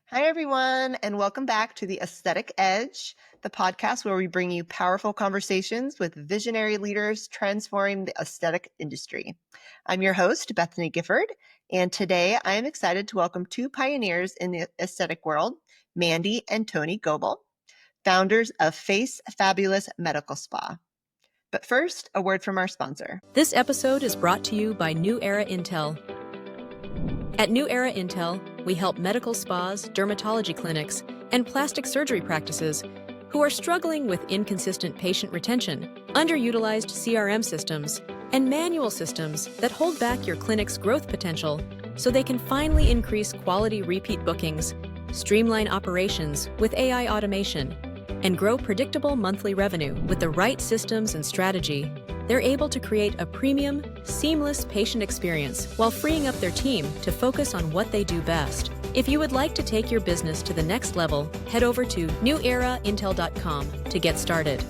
Hi, everyone, and welcome back to the Aesthetic Edge, the podcast where we bring you powerful conversations with visionary leaders transforming the aesthetic industry. I'm your host, Bethany Gifford, and today I am excited to welcome two pioneers in the aesthetic world, Mandi and Tony Goble, founders of Face Fabulous Medical Spa. But first, a word from our sponsor. This episode is brought to you by New Era Intel. At New Era Intel, we help medical spas, dermatology clinics, and plastic surgery practices who are struggling with inconsistent patient retention, underutilized CRM systems, and manual systems that hold back your clinic's growth potential so they can finally increase quality repeat bookings, streamline operations with AI automation, and grow predictable monthly revenue with the right systems and strategy. They're able to create a premium, seamless patient experience while freeing up their team to focus on what they do best. If you would like to take your business to the next level, head over to neweraintel.com to get started.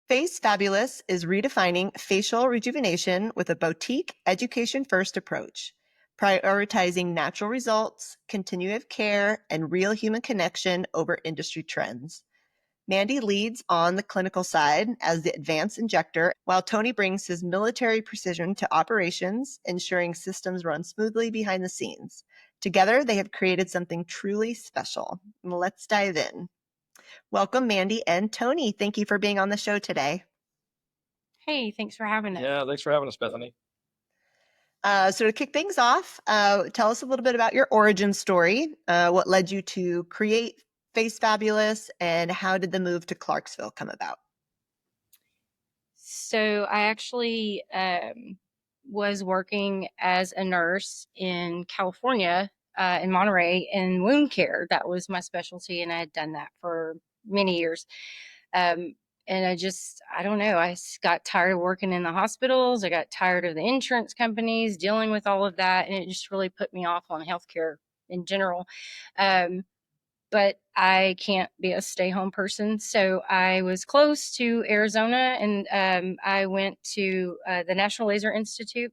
Face Fabulous is redefining facial rejuvenation with a boutique, education-first approach, prioritizing natural results, continuative care, and real human connection over industry trends. Mandi leads on the clinical side as the advanced injector, while Tony brings his military precision to operations, ensuring systems run smoothly behind the scenes. Together, they have created something truly special. Let's dive in. Welcome, Mandi and Tony. Thank you for being on the show today. Hey, thanks for having us. Yeah, thanks for having us, Bethany. So to kick things off, tell us a little bit about your origin story. What led you to create Face Fabulous, and how did the move to Clarksville come about? So I actually was working as a nurse in California, in Monterey, in wound care. That was my specialty, and I had done that for many years. And I don't know, I got tired of working in the hospitals. I got tired of the insurance companies dealing with all of that, and it just really put me off on healthcare in general. But I can't be a stay-home person. So I was close to Arizona, and I went to the National Laser Institute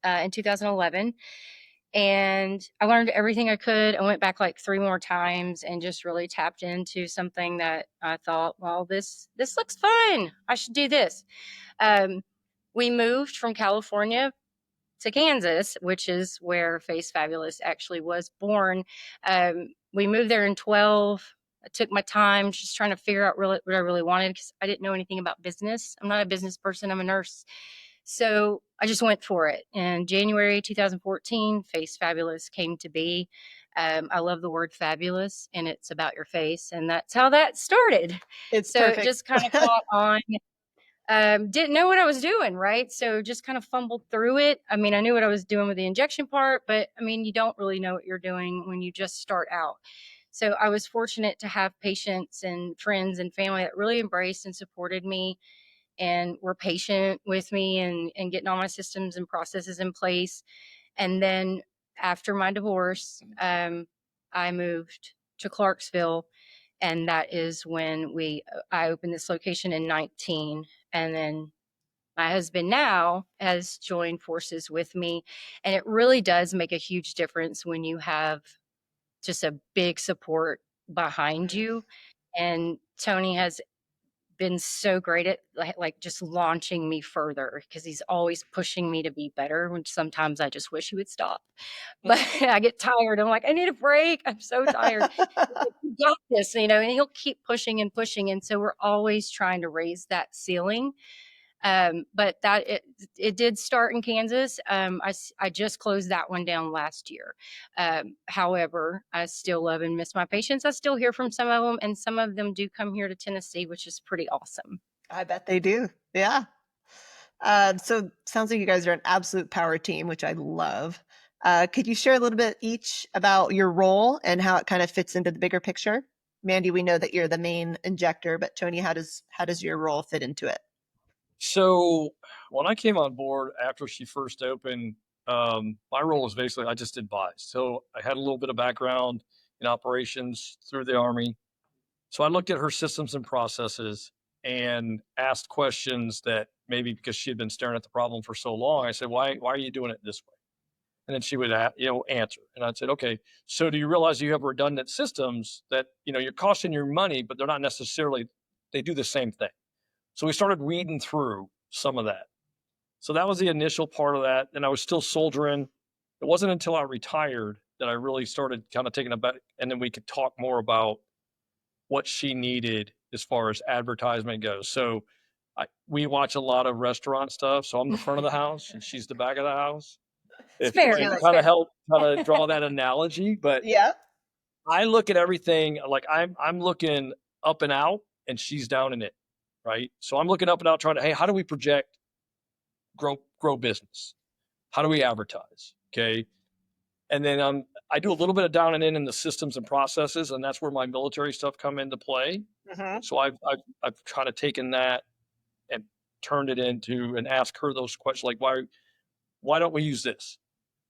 in 2011. And I learned everything I could. I went back like 3 more times and just really tapped into something that I thought, well, this looks fun. I should do this. We moved from California to Kansas, which is where Face Fabulous actually was born. We moved there in 12. I took my time just trying to figure out what I really wanted, because I didn't know anything about business. I'm not a business person. I'm a nurse. So I just went for it. In January 2014, Face Fabulous came to be. I love the word fabulous, and it's about your face. And that's how that started. It's so perfect. It just kind of caught on. Didn't know what I was doing, right? So just kind of fumbled through it. I mean, I knew what I was doing with the injection part, but I mean, you don't really know what you're doing when you just start out. So I was fortunate to have patients and friends and family that really embraced and supported me and were patient with me and getting all my systems and processes in place. And then after my divorce, I moved to Clarksville. And that is when I opened this location in 19. And then my husband now has joined forces with me. And it really does make a huge difference when you have just a big support behind you. And Tony has been so great at like just launching me further, because he's always pushing me to be better, which sometimes I just wish he would stop. But I get tired. I'm like, I need a break. I'm so tired. You got this, and he'll keep pushing and pushing. And so we're always trying to raise that ceiling. But it did start in Kansas. I just closed that one down last year. However, I still love and miss my patients. I still hear from some of them, and some of them do come here to Tennessee, which is pretty awesome. I bet they do. Yeah. So sounds like you guys are an absolute power team, which I love. Could you share a little bit each about your role and how it kind of fits into the bigger picture? Mandi, we know that you're the main injector, but Tony, how does your role fit into it? So when I came on board after she first opened, my role was basically I just did buys. So I had a little bit of background in operations through the Army. So I looked at her systems and processes and asked questions that maybe because she had been staring at the problem for so long, I said, why are you doing it this way? And then she would, answer. And I'd say, okay, so do you realize you have redundant systems that, you're costing your money, but they're not necessarily, they do the same thing. So we started weeding through some of that. So that was the initial part of that. And I was still soldiering. It wasn't until I retired that I really started kind of taking a back, and then we could talk more about what she needed as far as advertisement goes. So we watch a lot of restaurant stuff. So I'm the front of the house and she's the back of the house. It's If fair. to kind of help kind of draw that analogy, but Yeah. I look at everything like I'm looking up and out and she's down in it, right? So I'm looking up and out trying to, hey, how do we project grow business? How do we advertise? Okay. And then I do a little bit of down and in the systems and processes, and that's where my military stuff come into play. Mm-hmm. So I've kind of taken that and turned it into and ask her those questions like why don't we use this?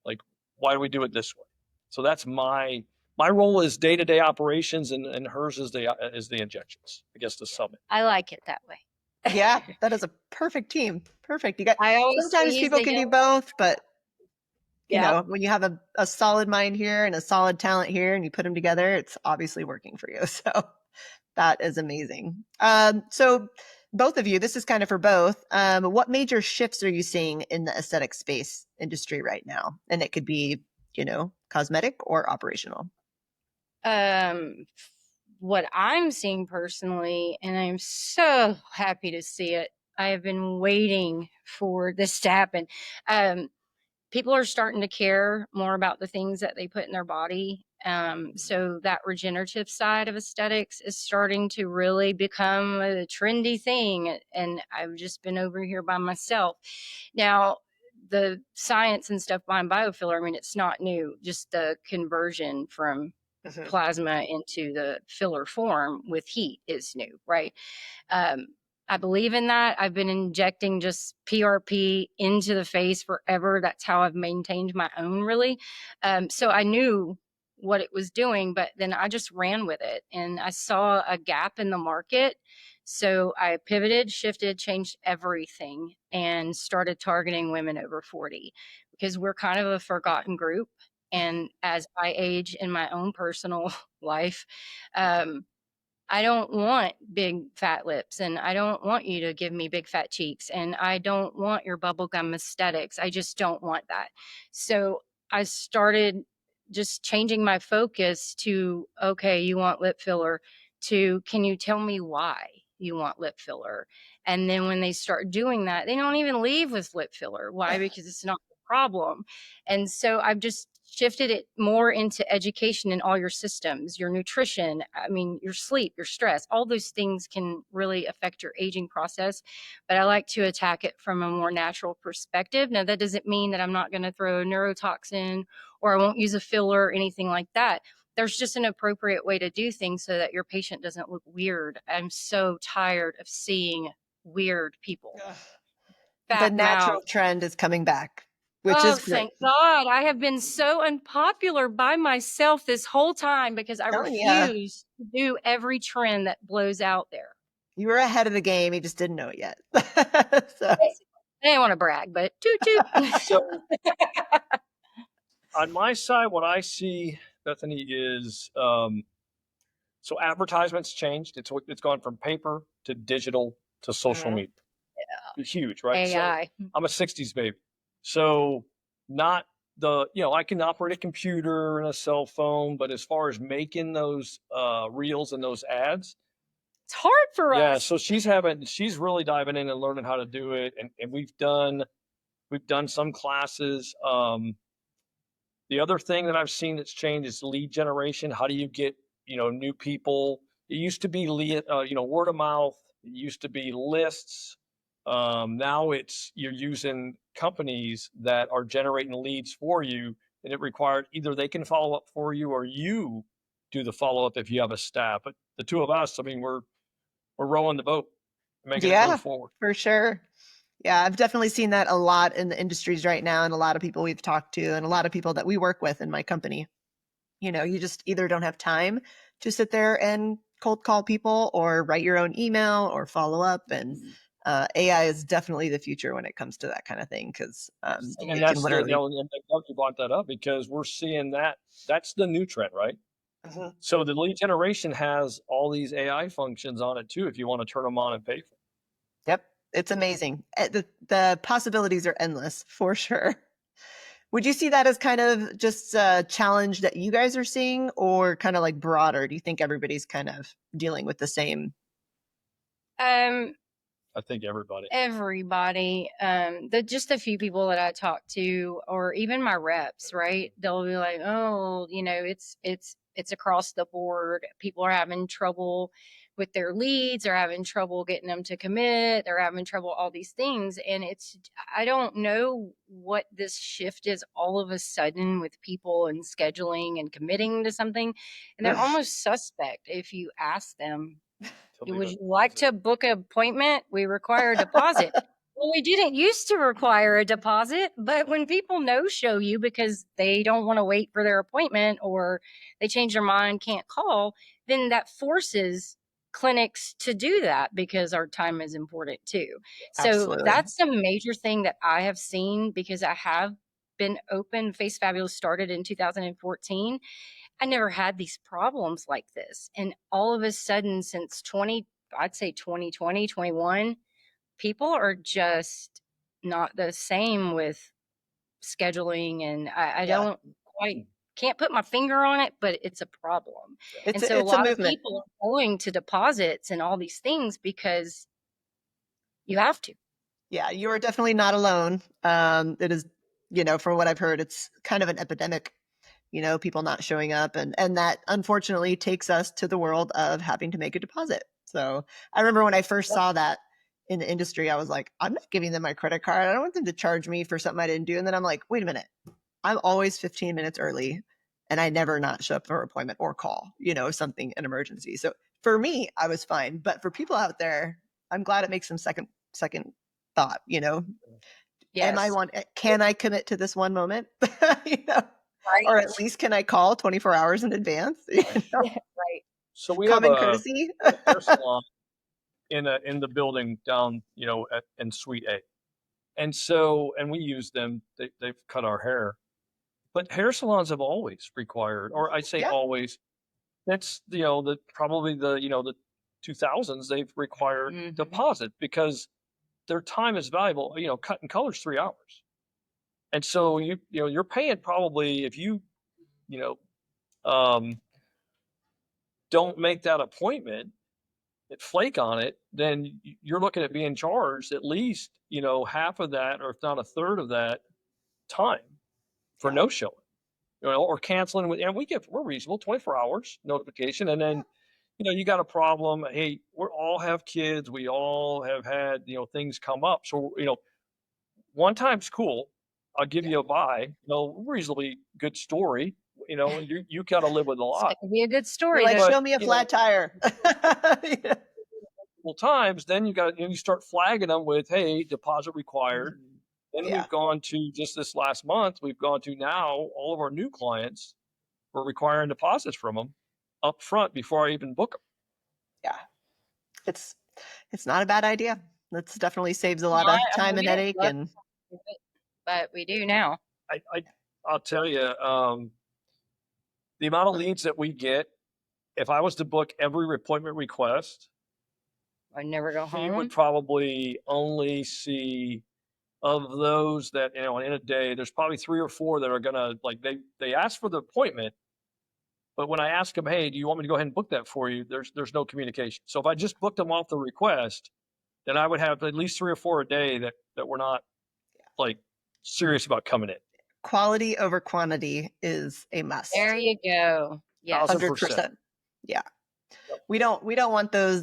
Like why do we do it this way? So that's my role is day-to-day operations, and hers is the injections. I guess to sum it. I like it that way. Yeah, that is a perfect team. Perfect. You got I always sometimes use people the can do yellow- both, but you Yeah. know, when you have a solid mind here and a solid talent here and you put them together, it's obviously working for you. So that is amazing. So both of you, this is kind of for both. What major shifts are you seeing in the aesthetic space industry right now? And it could be, cosmetic or operational. What I'm seeing personally, and I'm so happy to see it. I have been waiting for this to happen. People are starting to care more about the things that they put in their body. So that regenerative side of aesthetics is starting to really become a trendy thing. And I've just been over here by myself. Now, the science and stuff behind biofiller, I mean, it's not new, just the conversion from plasma into the filler form with heat is new, right? I believe in that. I've been injecting just PRP into the face forever. That's how I've maintained my own, really. So I knew what it was doing, but then I just ran with it and I saw a gap in the market. So I pivoted, shifted, changed everything and started targeting women over 40 because we're kind of a forgotten group. And as I age in my own personal life, I don't want big fat lips and I don't want you to give me big fat cheeks and I don't want your bubblegum aesthetics. I just don't want that. So I started just changing my focus to, okay, you want lip filler, to can you tell me why you want lip filler? And then when they start doing that, they don't even leave with lip filler. Why? Because it's not the problem. And so I've just shifted it more into education in all your systems, your nutrition, I mean, your sleep, your stress, all those things can really affect your aging process. But I like to attack it from a more natural perspective. Now, that doesn't mean that I'm not going to throw a neurotoxin or I won't use a filler or anything like that. There's just an appropriate way to do things so that your patient doesn't look weird. I'm so tired of seeing weird people. The Fat natural mouth. trend is coming back, which is great. Thank God. I have been so unpopular by myself this whole time because I Telling ya. refuse to do every trend that blows out there. You were ahead of the game. You just didn't know it yet. So. I didn't want to brag, but toot toot. So on my side, what I see, Bethany, is so advertisements changed. It's gone from paper to digital to social media. Yeah. Huge, right? AI. So I'm a 60s baby. So not I can operate a computer and a cell phone, but as far as making those reels and those ads, it's hard for us. Yeah, so she's really diving in and learning how to do it. And we've done some classes. The other thing that I've seen that's changed is lead generation. How do you get, new people? It used to be word of mouth. It used to be lists. Now you're using companies that are generating leads for you, and it required either they can follow up for you or you do the follow up if you have a staff. But the two of us, I mean, we're rowing the boat, making it move forward. For sure. Yeah, I've definitely seen that a lot in the industries right now, and a lot of people we've talked to, and a lot of people that we work with in my company. You just either don't have time to sit there and cold call people or write your own email or follow up. And AI is definitely the future when it comes to that kind of thing, because And you that's can the, literally. and I'm glad you brought that up because we're seeing that's the new trend, right? Mhm. So the lead generation has all these AI functions on it too, if you want to turn them on and pay for Yep, it's amazing. The possibilities are endless for sure. Would you see that as kind of just a challenge that you guys are seeing, or kind of like broader? Do you think everybody's kind of dealing with the same? Um, I think everybody. everybody, just a few people that I talk to, or even my reps, right? They'll be like, oh, it's across the board. People are having trouble with their leads, they're having trouble getting them to commit, they're having trouble, all these things. And I don't know what this shift is all of a sudden with people and scheduling and committing to something. And they're almost suspect if you ask them, would you like to book an appointment? We require a deposit. Well, we didn't used to require a deposit, but when people no show you because they don't want to wait for their appointment or they change their mind, can't call, then that forces clinics to do that because our time is important too. So Absolutely. that's a major thing that I have seen because I have been open. Face Fabulous started in 2014. I never had these problems like this. And all of a sudden, since I'd say 2020, 21, people are just not the same with scheduling. And I Yeah, don't quite, can't put my finger on it, but it's a problem. And so a it's a lot of movement. people are going to deposits and all these things because you have to. Yeah, you are definitely not alone. It is, from what I've heard, it's kind of an epidemic, people not showing up. And that unfortunately takes us to the world of having to make a deposit. So I remember when I first saw that in the industry, I was like, I'm not giving them my credit card. I don't want them to charge me for something I didn't do. And then I'm like, wait a minute, I'm always 15 minutes early and I never not show up for an appointment or call, something, an emergency. So for me, I was fine. But for people out there, I'm glad it makes them second thought, Yes. can I commit to this one moment? Right. Or at least can I call 24 hours in advance? Right. So we have Common a courtesy. hair salon in the building down, in Suite A. And we use them. They've cut our hair. But hair salons have always required, or I'd say Yeah. always, that's, probably the 2000s, they've required deposit because their time is valuable. Cutting color's 3 hours. And so you're paying probably if you know, um, don't make that appointment, flake on it, then you're looking at being charged at least, half of that, or if not a third of that time for no showing, or canceling with, and we're reasonable, 24 hours notification. And then, you got a problem. Hey, we all have kids. We all have had, things come up. So, one time's cool. I'll give you a buy, reasonably good story. You got to live with a It's lot. going to be a good You're story. like, Though. show me a flat tire. Yeah. Multiple times, then you start flagging them with, hey, deposit required. Then Yeah. we've gone to, just this last month, we've gone to now all of our new clients, we're requiring deposits from them up front before I even book them. Yeah. It's not a bad idea. That definitely saves a lot I of time mean, and we didn't headache. love And it, but we do now. I'll tell you, the amount of leads that we get, if I was to book every appointment request, I never go you would home. probably only see, of those that, in a day, there's probably 3 or 4 that are gonna, like, they ask for the appointment, but when I ask them, hey, do you want me to go ahead and book that for you? There's no communication. So if I just booked them off the request, then I would have at least 3 or 4 a day that were not, like, serious about coming in. quality over quantity is a must. There you go. Yes. 100%. Yeah. Yep. We don't want those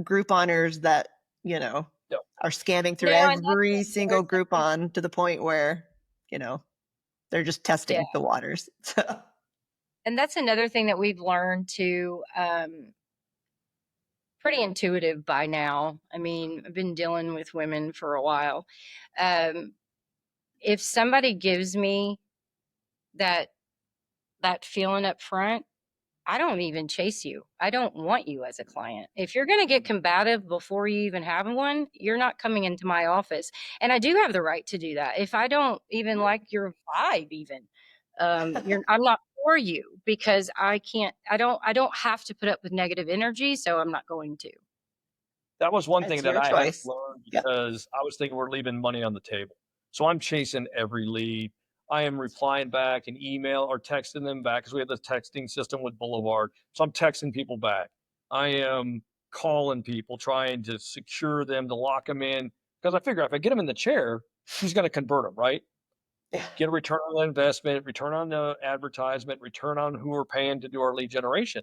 group honors that, Yep. are scanning through No, and every single Groupon to the point where, they're just testing the waters. So. And that's another thing that we've learned to pretty intuitive by now. I mean, I've been dealing with women for a while. If somebody gives me that feeling up front, I don't even chase you. I don't want you as a client. If you're going to get combative before you even have one, you're not coming into my office. And I do have the right to do that. If I don't even like your vibe, even, I'm not for you, because I don't have to put up with negative energy. So I'm not going to. That was one It's thing that your I had to choice. learn Yep. because I was thinking we're leaving money on the table. So I'm chasing every lead. I am replying back an email or texting them back because we have the texting system with Boulevard. So I'm texting people back. I am calling people, trying to secure them, to lock them in. Because I figure if I get them in the chair, he's going to convert them, right? Yeah. Get a return on the investment, return on the advertisement, return on who we're paying to do our lead generation.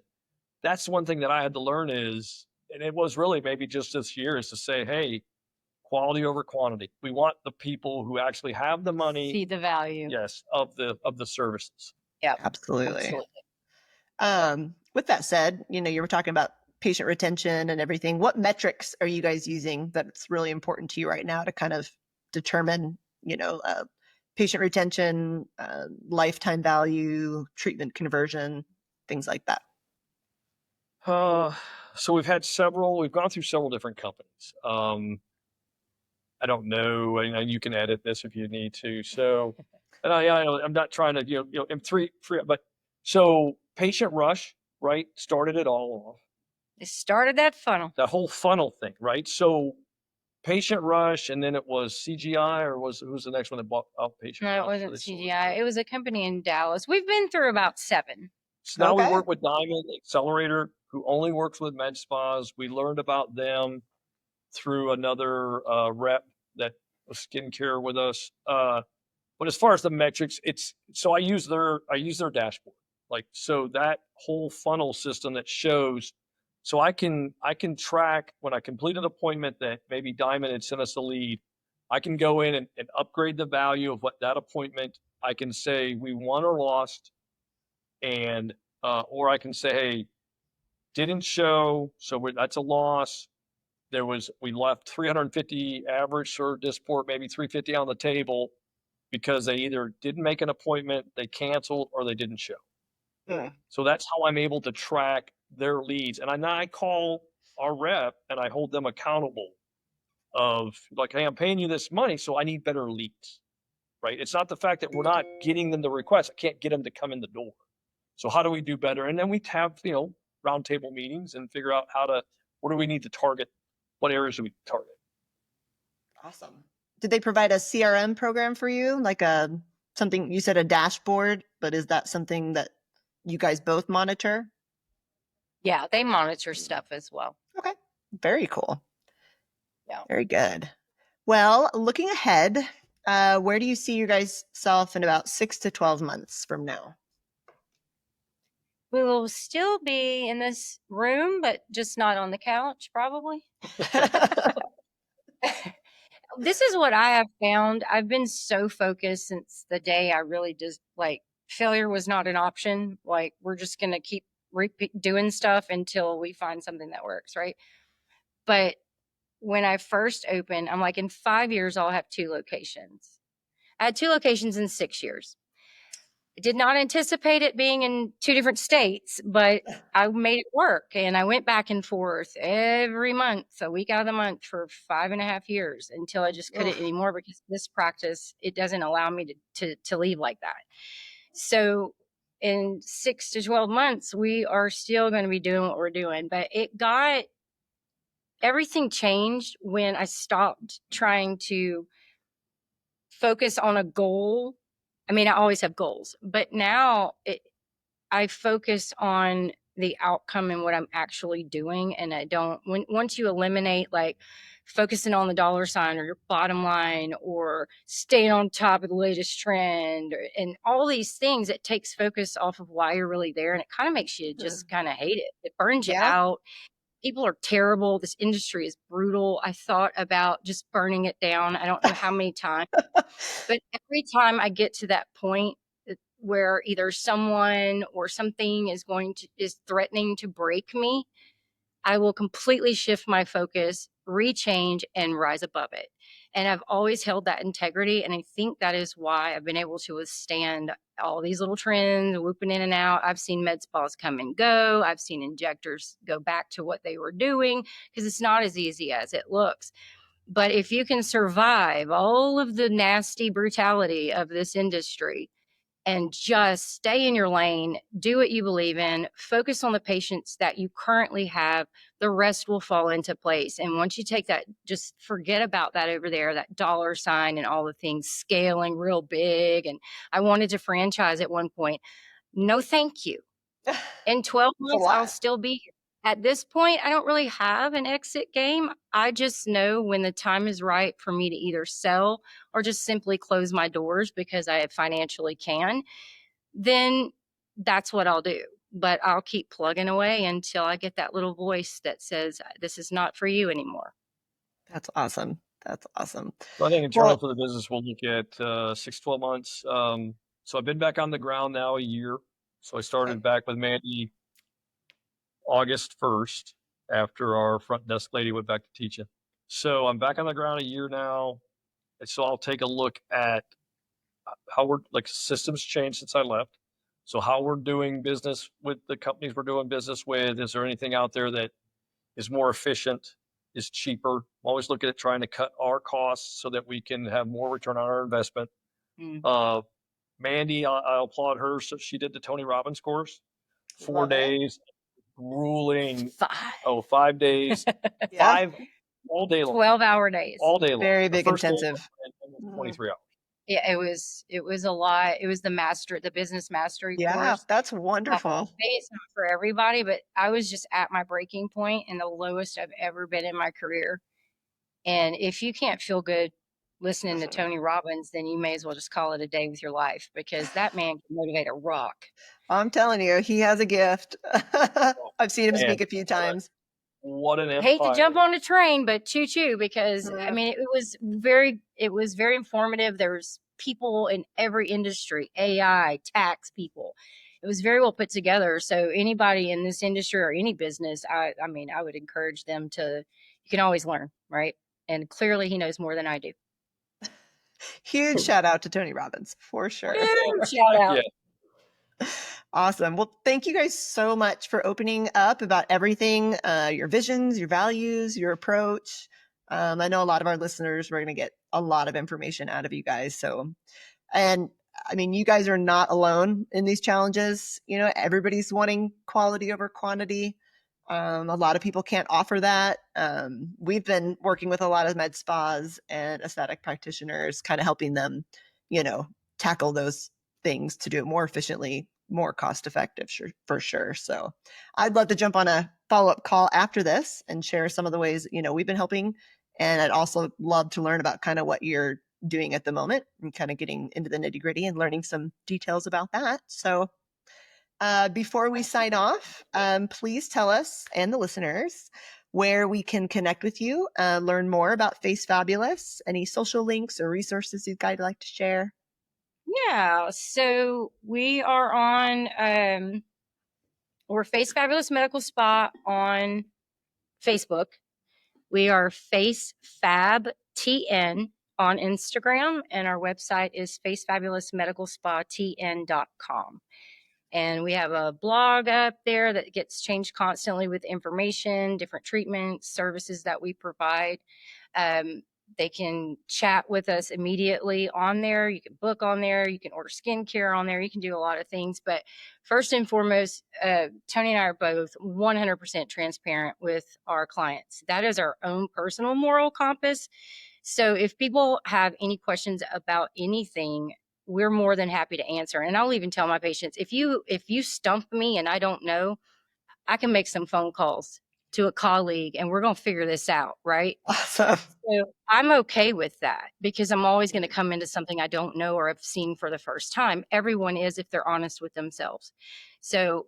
That's one thing that I had to learn is, and it was really maybe just this year, is to say, hey, quality over quantity. We want the people who actually have the money, See the value. yes, of the services. Yeah, Absolutely. With that said, you were talking about patient retention and everything. What metrics are you guys using that's really important to you right now to kind of determine, patient retention, lifetime value, treatment conversion, things like that? So we've gone through several different companies. I don't know, and you can edit this if you need to. So, and I'm not trying to, I'm three, but so Patient Rush, right, started it all off. They started that funnel. That whole funnel thing, right? So Patient Rush, and then it was CGI, or who's the next one that bought out Patient No, it Rush? wasn't CGI. It was a company in Dallas. We've been through about 7. So now we Okay. work with Diamond Accelerator, who only works with MedSpas. We learned about them through another rep that was skincare with us. But as far as the metrics, I use their dashboard. Like, so that whole funnel system that shows, so I can track when I complete an appointment that maybe Diamond had sent us a lead. I can go in and upgrade the value of what that appointment. I can say we won or lost, and or I can say, hey, didn't show, so that's a loss. We left 350 average or Disport, maybe 350 on the table because they either didn't make an appointment, they canceled, or they didn't show. So that's how I'm able to track their leads. And I call our rep and I hold them accountable of like, hey, I'm paying you this money, so I need better leads, right? It's not the fact that we're not getting them the request. I can't get them to come in the door. So how do we do better? And then we have, roundtable meetings and figure out what do we need to target? What areas do we target? Awesome. Did they provide a CRM program for you? Like something, you said a dashboard, but is that something that you guys both monitor? Yeah, they monitor stuff as well. Okay. Very cool. Yeah. Very good. Well, looking ahead, where do you see you guys self in about 6 to 12 months from now? We will still be in this room, but just not on the couch, probably. This is what I have found. I've been so focused since the day I really just failure was not an option. Like, we're just going to keep doing stuff until we find something that works, right? But when I first opened, I'm like, in 5 years, I'll have 2 locations. I had 2 locations in 6 years. I did not anticipate it being in 2 different states, but I made it work. And I went back and forth every month, a week out of the month, for 5.5 years until I just couldn't anymore, because this practice, it doesn't allow me to leave like that. So in 6 to 12 months, we are still going to be doing what we're doing. But everything changed when I stopped trying to focus on a goal. I mean, I always have goals, but now I focus on the outcome and what I'm actually doing. And once you eliminate focusing on the dollar sign or your bottom line or staying on top of the latest trend and all these things, it takes focus off of why you're really there. And it kind of makes you just kind of hate it. It burns you out. People are terrible. This industry is brutal. I thought about just burning it down. I don't know how many times, but every time I get to that point where either someone or something is threatening to break me, I will completely shift my focus, rechange, and rise above it. And I've always held that integrity. And I think that is why I've been able to withstand all these little trends, whooping in and out. I've seen med spas come and go. I've seen injectors go back to what they were doing, because it's not as easy as it looks. But if you can survive all of the nasty brutality of this industry and just stay in your lane, do what you believe in, focus on the patients that you currently have, the rest will fall into place. And once you take that, just forget about that over there, that dollar sign and all the things scaling real big. And I wanted to franchise at one point. No, thank you. In 12 months, I'll still be here. At this point, I don't really have an exit game. I just know when the time is right for me to either sell or just simply close my doors because I financially can, then that's what I'll do. But I'll keep plugging away until I get that little voice that says, this is not for you anymore. That's awesome. That's awesome. So I think internally for the business, we'll look at 6, 12 months. So I've been back on the ground now a year. So I started back with Mandi August 1st after our front desk lady went back to teaching. So I'm back on the ground a year now. And so I'll take a look at how we're, like, systems changed since I left. So how we're doing business with the companies we're doing business with. Is there anything out there that is more efficient, is cheaper? I'm always looking at trying to cut our costs so that we can have more return on our investment. Mandi, I applaud her. So she did the Tony Robbins course, 4 days, grueling. 5 days, Yeah. 5 all day long, 12-hour days, all day long. Very big intensive. 23 hours. Yeah, it was a lot. It was the business mastery course. That's wonderful. It's not for everybody, but I was just at my breaking point and the lowest I've ever been in my career. And if you can't feel good listening to Tony Robbins, then you may as well just call it a day with your life, because that man can motivate a rock. I'm telling you, he has a gift. I've seen him speak a few times. What an empire. Hate to jump on a train, but choo-choo, because I mean, it was very informative. There was people in every industry, AI, tax people. It was very well put together. So anybody in this industry or any business, I mean, I would encourage them to, you can always learn, right? And clearly he knows more than I do. Huge shout out to Tony Robbins, for sure. Huge shout out. Yeah. Awesome. Well, thank you guys so much for opening up about everything, your visions, your values, your approach. I know a lot of our listeners, we're going to get a lot of information out of you guys. So, and I mean, you guys are not alone in these challenges. You know, everybody's wanting quality over quantity. A lot of people can't offer that. We've been working with a lot of med spas and aesthetic practitioners, kind of helping them, you know, tackle those things to do it more efficiently, more cost effective, for sure. So I'd love to jump on a follow-up call after this and share some of the ways, you know, we've been helping. And I'd also love to learn about kind of what you're doing at the moment and kind of getting into the nitty gritty and learning some details about that. So before we sign off, please tell us and the listeners where we can connect with you, learn more about Face Fabulous, any social links or resources you'd like to share. Yeah, so we are on, we're Face Fabulous Medical Spa on Facebook. We are Face Fab TN on Instagram, and our website is facefabulousmedicalspatn.com. And we have a blog up there that gets changed constantly with information, different treatments, services that we provide. They can chat with us immediately on there. You can book on there. You can order skincare on there. You can do a lot of things. But first and foremost, Tony and I are both 100% transparent with our clients. That is our own personal moral compass. So if people have any questions about anything, we're more than happy to answer. And I'll even tell my patients, if you stump me and I don't know, I can make some phone calls to a colleague and we're going to figure this out, right? Awesome. So I'm okay with that, because I'm always going to come into something I don't know or have seen for the first time. Everyone is, if they're honest with themselves. So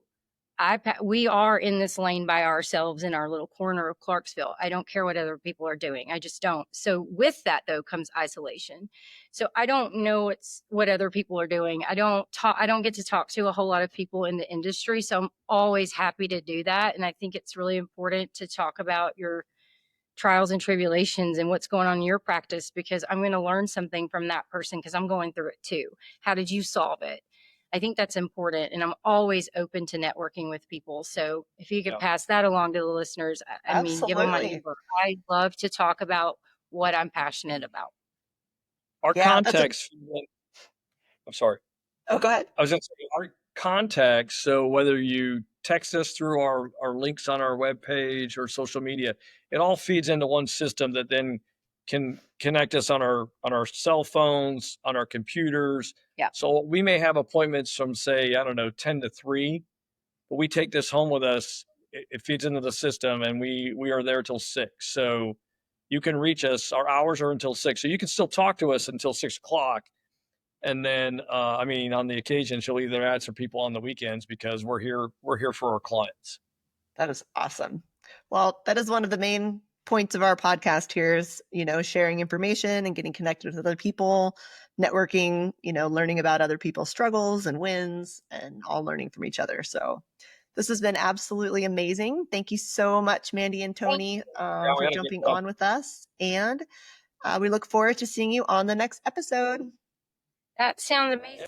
we are in this lane by ourselves in our little corner of Clarksville. I don't care what other people are doing. I just don't. So with that, though, comes isolation. So I don't know what other people are doing. I don't get to talk to a whole lot of people in the industry. So I'm always happy to do that. And I think it's really important to talk about your trials and tribulations and what's going on in your practice, because I'm going to learn something from that person because I'm going through it too. How did you solve it? I think that's important, and I'm always open to networking with people. So if you could pass that along to the listeners, I mean, give them my Absolutely. number. I love to talk about what I'm passionate about. Our Yeah, that's contacts, I'm sorry. Oh, go ahead. I was going to say our contacts. So whether you text us through our links on our webpage or social media, it all feeds into one system that then can connect us on our cell phones, on our computers. Yeah. So we may have appointments from, say, I don't know, 10 to 3, but we take this home with us. It feeds into the system, and we are there till 6. So you can reach us. Our hours are until 6. So you can still talk to us until 6 o'clock. And then, I mean, on the occasion, she'll either answer people on the weekends because we're here for our clients. That is awesome. Well, that is one of the main points of our podcast here is, sharing information and getting connected with other people, networking, learning about other people's struggles and wins, and all learning from each other. So this has been absolutely amazing. Thank you so much, Mandi and Tony, for jumping on with us. And we look forward to seeing you on the next episode. That sounds amazing.